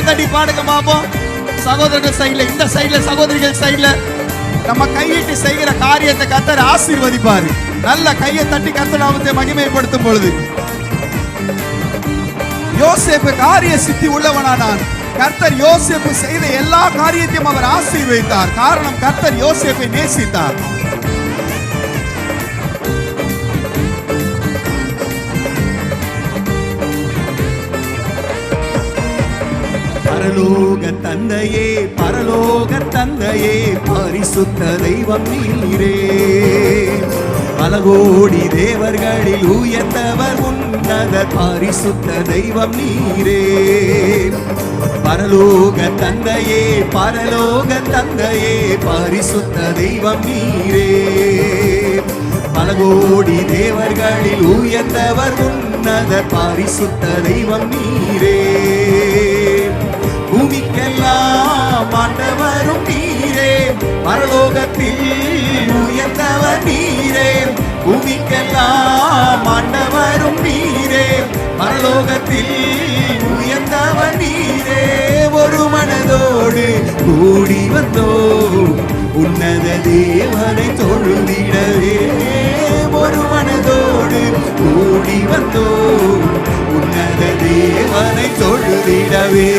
தட்டி பாடுங்க பாப்போம். சகோதரர்கள் சைடுல, இந்த சைடுல சகோதரிகள் சைடுல நம்ம கையிட்டு செய்கிற காரியத்தை கர்த்தர் ஆசீர்வதிப்பாரு. நல்ல கையை தட்டி கர்த்தர் நாமத்தை மகிமைப்படுத்தும் பொழுது யோசேப்பு காரிய சித்தி உள்ளவனானான். கர்த்தர் யோசேப்பு செய்த எல்லா காரியத்தையும் அவர் ஆசீர்வதித்தார். காரணம் கர்த்தர் யோசேப்பை நேசித்தார். பரலோக தந்தையே, பரலோக தந்தையே, பரிசுத்த தெய்வம் நீரே. பல கோடி தேவர்களில் உயர்ந்தவர் உன்னத பரிசுத்த தெய்வம் நீரே. பரலோக தந்தையே, பரலோக தந்தையே, பரிசுத்த தெய்வம் நீரே. பல கோடி தேவர்களில் உயர்ந்தவர் உன்னத பரிசுத்த தெய்வம் நீரே. பூமிக்கெல்லாம் ஆண்டவரும் நீரே, பரலோகத்தில் உயர்ந்தவர் நீரே. பூமிக்கெல்லாம் ஆண்டவரும் நீரே, பரலோகத்தில் உயர்ந்தவர் நீரே. ஒரு மனதோடு கூடி வந்தோ உன்னத தேவனை தொழுதிடவே. ஒரு மனதோடு கூடி வந்தோ உன்னத தேவனை தொழுதிடவே.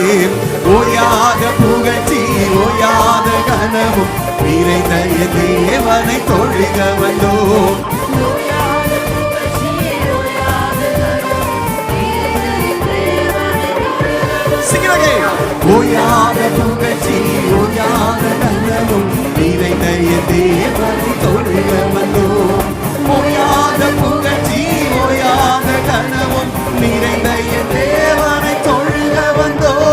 ஓயாத புகழ்ச்சி, ஓயாத கனவும் நிறைந்த தேவனை தொழுக வந்தோம். ஓயாத புகழ்ச்சி, ஓயாத கனவும் நிறைந்த தேவனை தொழுக வந்தோம். ஓயாத புகழ்ச்சி, ஓயாத கனவும் நிறைந்த தேவனை தொழுக வந்தோம்.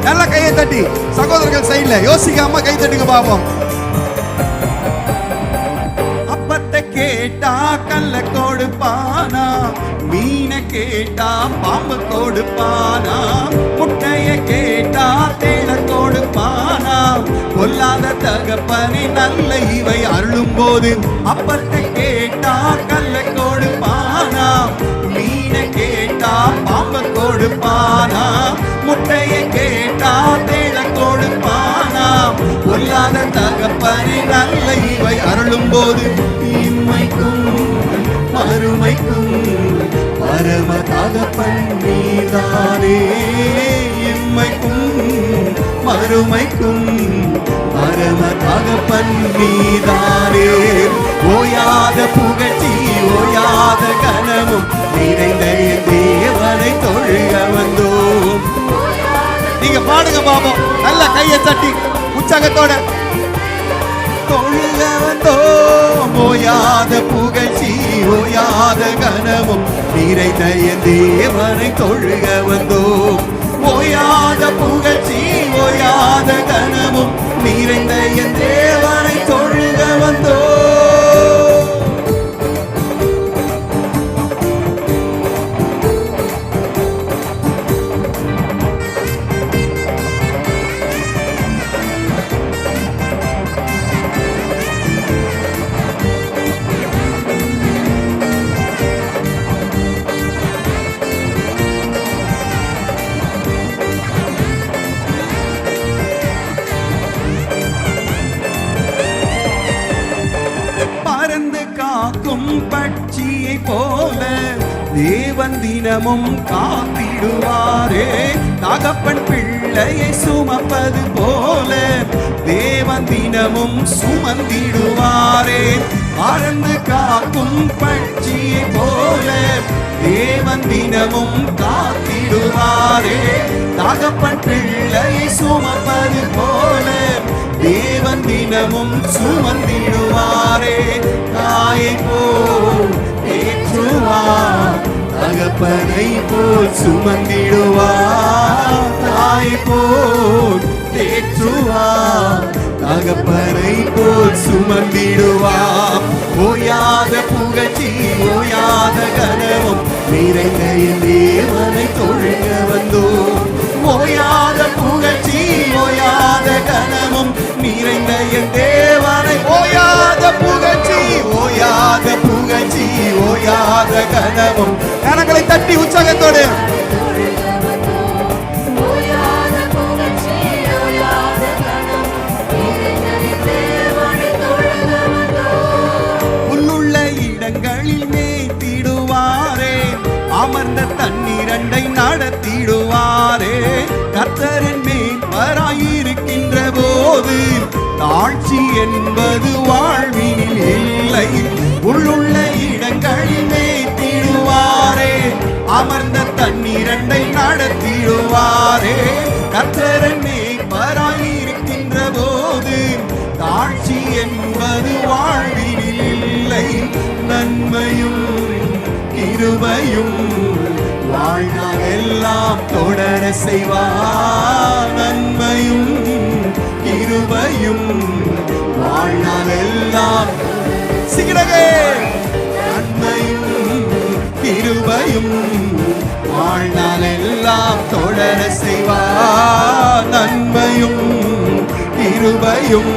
நல்ல கையை தட்டி சகோதரர்கள் சைடுல யோசிக்காம கை தட்டுங்க பாப்போம். அப்பத்தை கேட்டா கல்ல கொடுப்பானா, மீன கேட்டா பாம்பு கொடுப்பானா, முட்டைய கேட்டா தேள கொடுப்பானா. பொல்லாத தகப்பனை நல்ல இவை அருளும் போது அப்பத்தை கேட்டா கல்ல கொடுப்பானா, மீன கேட்டா பாம்பு கொடுப்பானா, முட்டைய கேட்டா தேள கொடுப்பானா. பொல்லாத தகப்பனை நல்ல இவை அருளும் போது இம்மைக்கும் மறுமைக்கும் பரம தகப்பன் நீதானே. இம்மைக்கும் மறுமைக்கும் பரம தகப்பன் நீதானே. ஓயாத புகழ்ச்சி, ஓயாத கனவும் நிறைந்த தேவனை தொழுக வந்தோம். நீங்க பாடுங்க பாப்போம். நல்ல கையை தட்டி உற்சாகத்தோட தொழுக வந்தோம். ஓயாத புகழ்ச்சி, ஓயாத கனவும் நிறைந்த தேவனை தொழுக வந்தோம். ஓயாத புகழ்ச்சி, ஓயாத கனவும் நிறைந்த தேவனை தொழுக வந்தோம். பட்சியை போல தேவன் தினமும் காத்திடுவாரே. தகப்பன் பிள்ளையை சுமப்பது போல தேவன் தினமும் சுமந்திடுவாரே. பறந்து காக்கும் பட்சியை போல தேவன் தினமும் காத்திடுவாரே. தகப்பன் பிள்ளையை சுமப்பது போல தேவன் தினமும் சுமந்திடுவாரே. தாயை போல் ஏற்றுவார், தகப்பனை போல் சுமந்திடுவார். தாயை போல் ஏற்றுவார், தகப்பனை போல் சுமந்திடுவார். நிறைந்த என் தேவனை தொழுக வந்தோம். ஓயாத புகழ்ச்சி ஓயாத கனமும் நிறைந்த என் தேவனை, ஓயாத புகழ்ச்சி ஓயாத புகழ்ச்சி ஓயாத கனமும். கரங்களை தட்டி உற்சாகத்தோடு அமர்ந்த தண்ணீரண்டை நடத்திடுவாரே. கர்த்தரின் மேய்ப்பராயிருக்கின்ற போது தாழ்ச்சி என்பது வாழ்வினில் இல்லை. உள்ளுள்ள இடங்களில் மேய்த்திடுவாரே. அமர்ந்த தண்ணீரண்டை நடத்திடுவாரே. கர்த்தரின் மேய்ப்பராயிருக்கின்ற போது தாழ்ச்சி என்பது வாழ்வினில் இல்லை. நன்மையும் கிருபையும் வாழ்நாள் எல்லாம் தொடர செய்வார். நன்மையும் கிருபையும் வாழ்நாள் எல்லாம் சிகிறகே. நன்மையும் கிருபையும் வாழ்நாள் எல்லாம் தொடர செய்வார். நன்மையும் கிருபையும்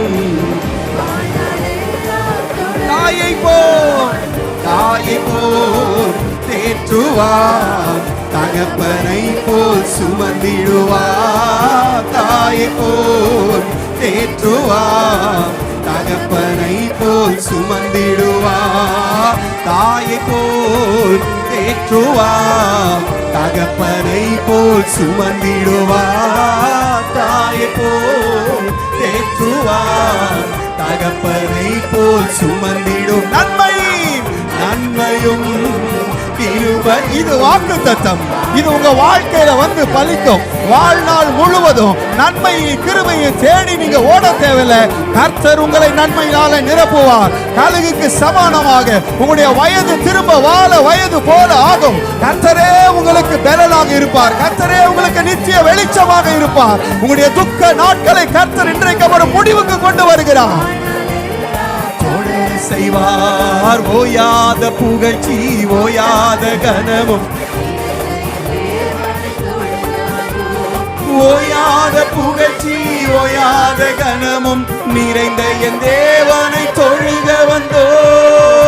தாயை போல் தாயை போல் தேற்றுவார். தகப்பனை போல் சுமந்திடுவார். தாயை போல் தேற்றுவார். தகப்பனை போல் சுமந்திடுவார். தாயை போல் தேற்றுவார். தகப்பனை போல் சுமந்திடுவார். தாயை போல் தேற்றுவார். தகப்பனை போல் சுமந்திடும். நன்மை நன்மையும் கிருபை, இது வாக்குத்தத்தம். இது உங்க வாழ்க்கையில வந்து பலிக்கும். வாழ்நாள் முழுவதும் நன்மையை கிருபையை தேடி நீங்க ஓட தேவையில்லை. கர்த்தர் உங்களை நன்மையால நிரப்புவார். கழுகுக்கு சமானமாக உங்களுடைய வயது திரும்ப வாழ வயது போல ஆகும். கர்த்தரே உங்களுக்கு பெறலாக இருப்பார். கர்த்தரே உங்களுக்கு நித்திய வெளிச்சமாக இருப்பார். உங்களுடைய துக்க நாட்களை கர்த்தர் இன்றைக்கு ஒரு முடிவுக்கு கொண்டு வருகிறார். செய்வார். ஓயாத புகழ்ச்சி ஓயாத கனமும், ஓயாத புகழ்ச்சி ஓயாத கனமும் நிறைந்த என் தேவனை தொழுக வந்தோம்.